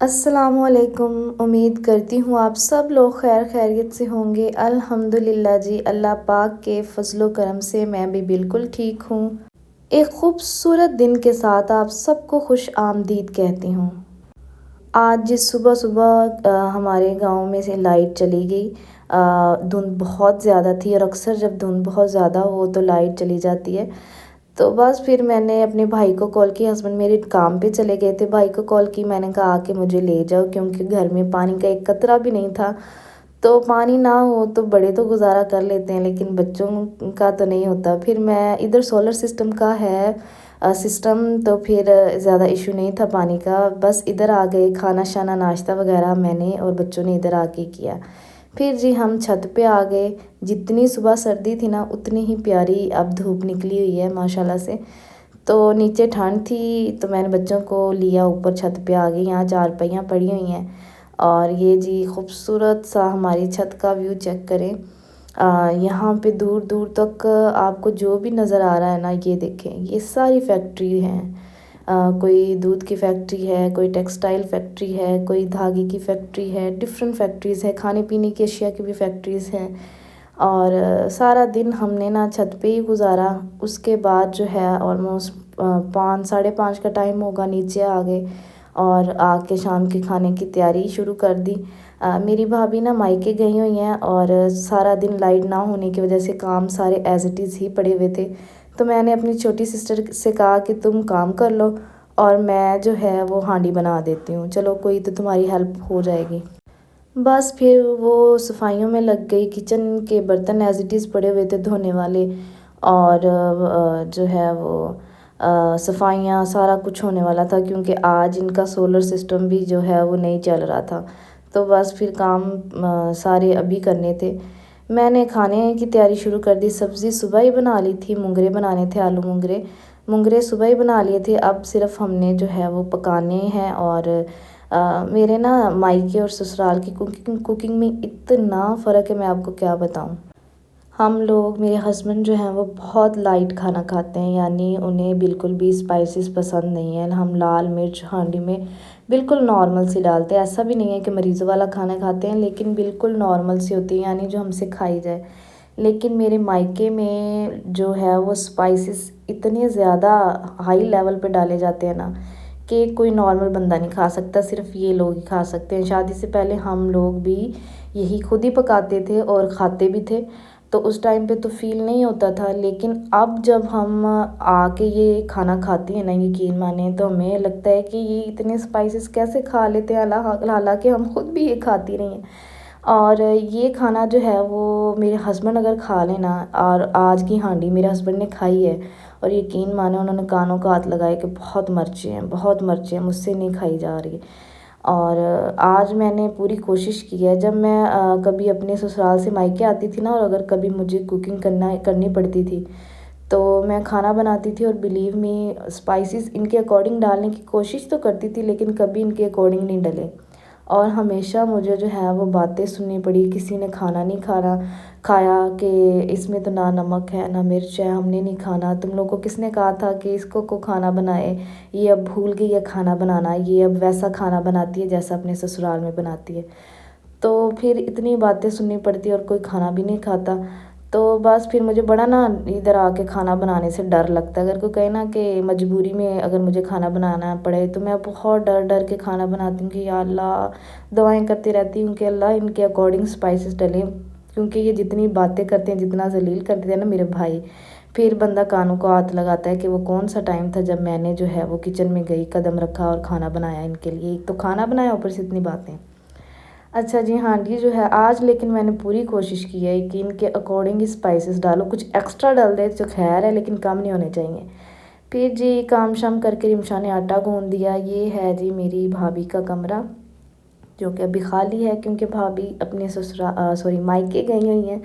अस्सलामुअलैकुम। उम्मीद करती हूँ आप सब लोग खैर खैरियत से होंगे। अल्हम्दुलिल्लाह जी, अल्लाह पाक के फजलो करम से मैं भी बिल्कुल ठीक हूँ। एक खूबसूरत दिन के साथ आप सबको खुश आमदीद कहती हूँ। आज जिस सुबह सुबह हमारे गांव में से लाइट चली गई। धुंध बहुत ज़्यादा थी और अक्सर जब धुंध बहुत ज़्यादा हो तो लाइट चली जाती है। तो बस फिर मैंने अपने भाई को कॉल की, हस्बैंड मेरे काम पे चले गए थे, भाई को कॉल की, मैंने कहा आके मुझे ले जाओ क्योंकि घर में पानी का एक कतरा भी नहीं था। तो पानी ना हो तो बड़े तो गुजारा कर लेते हैं लेकिन बच्चों का तो नहीं होता। फिर मैं इधर सोलर सिस्टम का है सिस्टम, तो फिर ज़्यादा इशू नहीं था पानी का। बस इधर आ गए, खाना शाना नाश्ता वगैरह मैंने और बच्चों ने इधर आके किया। फिर जी हम छत पे आ गए। जितनी सुबह सर्दी थी ना उतनी ही प्यारी अब धूप निकली हुई है माशाल्लाह से। तो नीचे ठंड थी तो मैंने बच्चों को लिया, ऊपर छत पे आ गई। यहाँ चारपाइयाँ पड़ी हुई हैं और ये जी खूबसूरत सा हमारी छत का व्यू चेक करें। यहाँ पे दूर दूर तक आपको जो भी नज़र आ रहा है ना, ये देखें, ये सारी फैक्ट्री हैं। कोई दूध की फैक्ट्री है, कोई टेक्सटाइल फैक्ट्री है, कोई धागे की फैक्ट्री है, डिफरेंट फैक्ट्रीज़ है, खाने पीने की अशिया की भी फैक्ट्रीज़ हैं। और सारा दिन हमने ना छत पे ही गुजारा। उसके बाद जो है ऑलमोस्ट 5 साढ़े 5 का टाइम होगा, नीचे आ गए और आके शाम के खाने की तैयारी शुरू कर दी। मेरी भाभी ना मायके गई हुई हैं और सारा दिन लाइट ना होने की वजह से काम सारे एज़ इट इज़ ही पड़े हुए थे। तो मैंने अपनी छोटी सिस्टर से कहा कि तुम काम कर लो और मैं जो है वो हांडी बना देती हूँ, चलो कोई तो तुम्हारी हेल्प हो जाएगी। बस फिर वो सफाइयों में लग गई। किचन के बर्तन एज़ इट इज़ पड़े हुए थे धोने वाले और जो है वो सफाइयाँ सारा कुछ होने वाला था क्योंकि आज इनका सोलर सिस्टम भी जो है वो नहीं चल रहा था। तो बस फिर काम सारे अभी करने थे। मैंने खाने की तैयारी शुरू कर दी। सब्ज़ी सुबह ही बना ली थी, मुंगरे बनाने थे, आलू मुंगरे। मुंगरे सुबह ही बना लिए थे, अब सिर्फ हमने जो है वो पकाने हैं। और मेरे ना मायके और ससुराल की कुकिंग में इतना फ़र्क है, मैं आपको क्या बताऊँ। हम लोग, मेरे हस्बैंड जो हैं वो बहुत लाइट खाना खाते हैं, यानी उन्हें बिल्कुल भी स्पाइसेस पसंद नहीं है। हम लाल मिर्च हांडी में बिल्कुल नॉर्मल सी डालते हैं। ऐसा भी नहीं है कि मरीज़ों वाला खाना खाते हैं, लेकिन बिल्कुल नॉर्मल सी होती है, यानी जो हमसे खाई जाए। लेकिन मेरे मायके में जो है वो स्पाइसेस इतने ज़्यादा हाई लेवल पे डाले जाते हैं ना कि कोई नॉर्मल बंदा नहीं खा सकता, सिर्फ ये लोग ही खा सकते हैं। शादी से पहले हम लोग भी यही खुद ही पकाते थे और खाते भी थे, तो उस टाइम पे तो फ़ील नहीं होता था। लेकिन अब जब हम आके ये खाना खाते हैं ना, यकीन माने, तो हमें लगता है कि ये इतने स्पाइसेस कैसे खा लेते हैं, हालांकि हम खुद भी ये खाती नहीं हैं। और ये खाना जो है वो मेरे हस्बैंड अगर खा लें ना, और आज की हांडी मेरे हस्बैंड ने खाई है और यकीन माने उन्होंने कानों का हाथ लगाया कि बहुत मिर्चें हैं, बहुत मिर्चें हैं, मुझसे नहीं खाई जा रही। और आज मैंने पूरी कोशिश की है। जब मैं कभी अपने ससुराल से मायके आती थी ना और अगर कभी मुझे कुकिंग करनी पड़ती थी तो मैं खाना बनाती थी और बिलीव मी स्पाइसेस इनके अकॉर्डिंग डालने की कोशिश तो करती थी लेकिन कभी इनके अकॉर्डिंग नहीं डले। और हमेशा मुझे जो है वो बातें सुननी पड़ी, किसी ने खाना नहीं खाया कि इसमें तो ना नमक है ना मिर्च है, हमने नहीं खाना, तुम लोगों को किसने कहा था कि इसको को खाना बनाए, ये अब भूल गई है खाना बनाना, ये अब वैसा खाना बनाती है जैसा अपने ससुराल में बनाती है। तो फिर इतनी बातें सुननी पड़ती और कोई खाना भी नहीं खाता। तो बस फिर मुझे बड़ा ना इधर आके खाना बनाने से डर लगता है। अगर कोई कहे ना कि मजबूरी में अगर मुझे खाना बनाना पड़े तो मैं बहुत डर डर के खाना बनाती हूँ कि या अल्लाह, दुआएं करती रहती हूँ कि अल्लाह इनके अकॉर्डिंग स्पाइसेस डलें, क्योंकि ये जितनी बातें करते हैं, जितना जलील कर देते हैं ना मेरे भाई, फिर बंदा कानों को हाथ लगाता है कि वो कौन सा टाइम था जब मैंने जो है वो किचन में गई, कदम रखा और खाना बनाया इनके लिए। एक तो खाना बनाया, ऊपर से इतनी बातें। अच्छा जी हाँ, ये जो है आज, लेकिन मैंने पूरी कोशिश की है कि इनके अकॉर्डिंग ही स्पाइसेस डालो, कुछ एक्स्ट्रा डाल दे तो खैर है लेकिन कम नहीं होने चाहिए। फिर जी काम शाम करके रिमशा ने आटा गूंद दिया। ये है जी मेरी भाभी का कमरा जो कि अभी खाली है क्योंकि भाभी अपने मायके गई हुई हैं।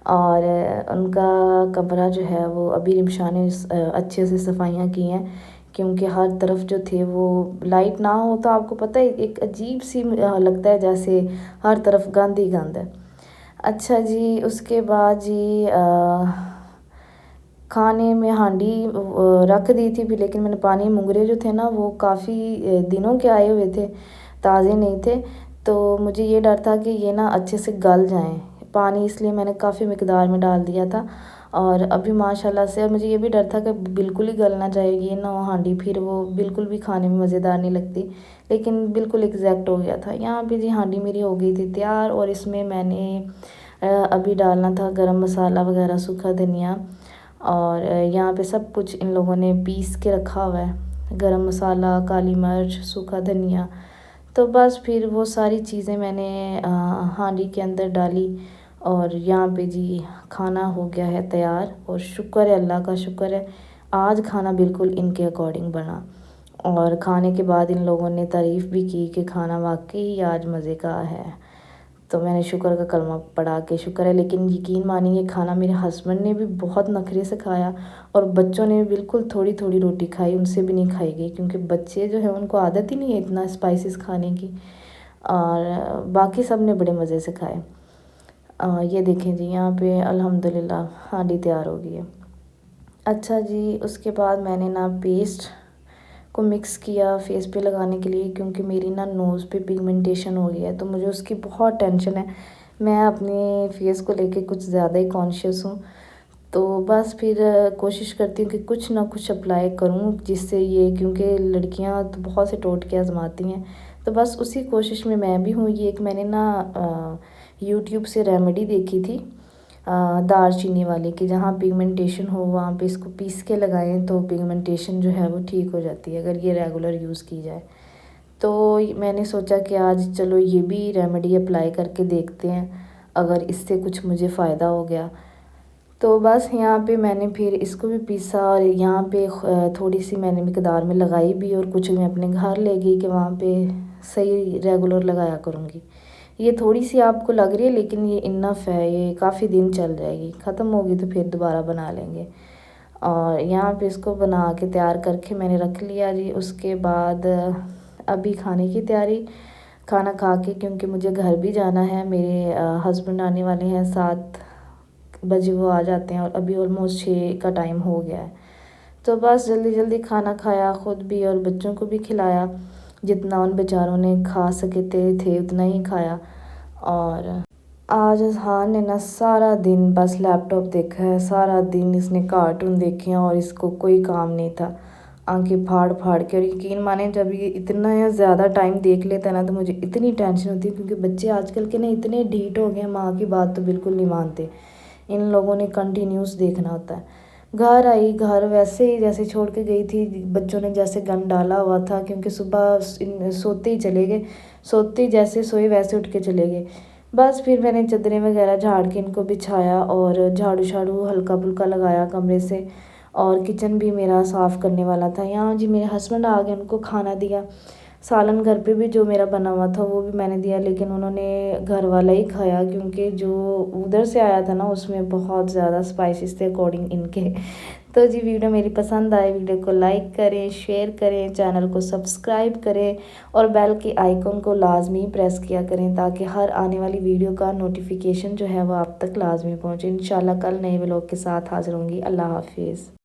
और उनका कमरा जो है वो अभी रिमशा ने अच्छे से सफाइयाँ की हैं क्योंकि हर तरफ जो थे वो, लाइट ना हो तो आपको पता है एक अजीब सी लगता है जैसे हर तरफ गंद ही गंद है। अच्छा जी, उसके बाद जी खाने में हांडी रख दी थी भी, लेकिन मैंने पानी मुंगरे जो थे ना वो काफ़ी दिनों के आए हुए थे, ताज़े नहीं थे। तो मुझे ये डर था कि ये ना अच्छे से गल जाएँ। पानी इसलिए मैंने काफ़ी मिकदार में डाल दिया था। और अभी माशाल्लाह से, और मुझे ये भी डर था कि बिल्कुल ही गल ना जाएगी ये ना वो हांडी, फिर वो बिल्कुल भी खाने में मज़ेदार नहीं लगती। लेकिन बिल्कुल एग्जैक्ट हो गया था। यहाँ पे जी हांडी मेरी हो गई थी तैयार, और इसमें मैंने अभी डालना था गरम मसाला वगैरह, सूखा धनिया, और यहाँ पे सब कुछ इन लोगों ने पीस के रखा हुआ है, गरम मसाला, काली मिर्च, सूखा धनिया। तो बस फिर वो सारी चीज़ें मैंने हांडी के अंदर डाली, और यहाँ पे जी खाना हो गया है तैयार। और शुक्र है, अल्लाह का शुक्र है, आज खाना बिल्कुल इनके अकॉर्डिंग बना। और खाने के बाद इन लोगों ने तारीफ़ भी की कि खाना वाकई आज मज़े का है। तो मैंने शुक्र का कलमा पढ़ा के शुक्र है। लेकिन यकीन मानिए, खाना मेरे हस्बैंड ने भी बहुत नखरे से खाया, और बच्चों ने बिल्कुल थोड़ी थोड़ी रोटी खाई, उनसे भी नहीं खाई गई, क्योंकि बच्चे जो है उनको आदत ही नहीं है इतना स्पाइसेस खाने की। और बाकी सब ने बड़े मज़े से खाए। ये देखें जी, यहाँ पे अल्हम्दुलिल्लाह हांडी तैयार हो गई है। अच्छा जी, उसके बाद मैंने ना पेस्ट को मिक्स किया फेस पे लगाने के लिए, क्योंकि मेरी ना नोज़ पे पिगमेंटेशन हो गई है, तो मुझे उसकी बहुत टेंशन है। मैं अपने फेस को लेके कुछ ज़्यादा ही कॉन्शियस हूँ। तो बस फिर कोशिश करती हूँ कि कुछ ना कुछ अप्लाई करूँ जिससे ये, क्योंकि लड़कियाँ तो बहुत से टोटके आजमाती हैं, तो बस उसी कोशिश में मैं भी हूँ। ये एक मैंने ना यूट्यूब से रेमेडी देखी थी, दालचीनी वाली, कि जहाँ पिगमेंटेशन हो वहाँ पे इसको पीस के लगाएं तो पिगमेंटेशन जो है वो ठीक हो जाती है, अगर ये रेगुलर यूज़ की जाए। तो मैंने सोचा कि आज चलो ये भी रेमेडी अप्लाई करके देखते हैं, अगर इससे कुछ मुझे फ़ायदा हो गया। तो बस यहाँ पे मैंने फिर इसको भी पीसा, और यहाँ पे थोड़ी सी मैंने मिकदार में लगाई भी, और कुछ मैं अपने घर ले गई कि वहाँ पे सही रेगुलर लगाया करूँगी। ये थोड़ी सी आपको लग रही है, लेकिन ये इनफ है, ये काफ़ी दिन चल जाएगी, ख़त्म होगी तो फिर दोबारा बना लेंगे। और यहाँ पे इसको बना के तैयार करके मैंने रख लिया जी। उसके बाद अभी खाने की तैयारी, खाना खा के, क्योंकि मुझे घर भी जाना है, मेरे हस्बैंड आने वाले हैं, 7 बजे वो आ जाते हैं, और अभी ऑलमोस्ट 6 का टाइम हो गया है। तो बस जल्दी जल्दी खाना खाया, ख़ुद भी और बच्चों को भी खिलाया, जितना उन बेचारों ने खा सके थे उतना ही खाया। और आज अजहान ने ना सारा दिन बस लैपटॉप देखा है, सारा दिन इसने कार्टून देखे हैं, और इसको कोई काम नहीं था, आंखें फाड़ फाड़ के। और यकीन माने, जब ये इतना या ज़्यादा टाइम देख लेता है ना, तो मुझे इतनी टेंशन होती है, क्योंकि बच्चे आजकल के ना इतने ढीठ हो गए हैं, माँ की बात तो बिल्कुल नहीं मानते। इन लोगों ने कंटिन्यूस देखना होता है। घर आई, घर वैसे ही जैसे छोड़ के गई थी, बच्चों ने जैसे गंद डाला हुआ था, क्योंकि सुबह सोते ही चले गए, सोते ही जैसे सोए वैसे उठ के चले गए। बस फिर मैंने चादरें वगैरह झाड़ के इनको बिछाया, और झाड़ू झाड़ू हल्का फुल्का लगाया कमरे से, और किचन भी मेरा साफ़ करने वाला था। यहाँ जी मेरे हस्बैंड आ गए, उनको खाना दिया। सालन घर पे भी जो मेरा बना हुआ था वो भी मैंने दिया, लेकिन उन्होंने घर वाला ही खाया, क्योंकि जो उधर से आया था ना उसमें बहुत ज़्यादा स्पाइसेस थे अकॉर्डिंग इनके। तो जी वीडियो मेरी पसंद आए, वीडियो को लाइक करें, शेयर करें, चैनल को सब्सक्राइब करें, और बेल के आइकन को लाजमी प्रेस किया करें, ताकि हर आने वाली वीडियो का नोटिफिकेशन जो है वो आप तक लाजमी पहुँचे। इंशाल्लाह कल नए व्लॉग के साथ हाज़िर होंगी। अल्लाह हाफिज़।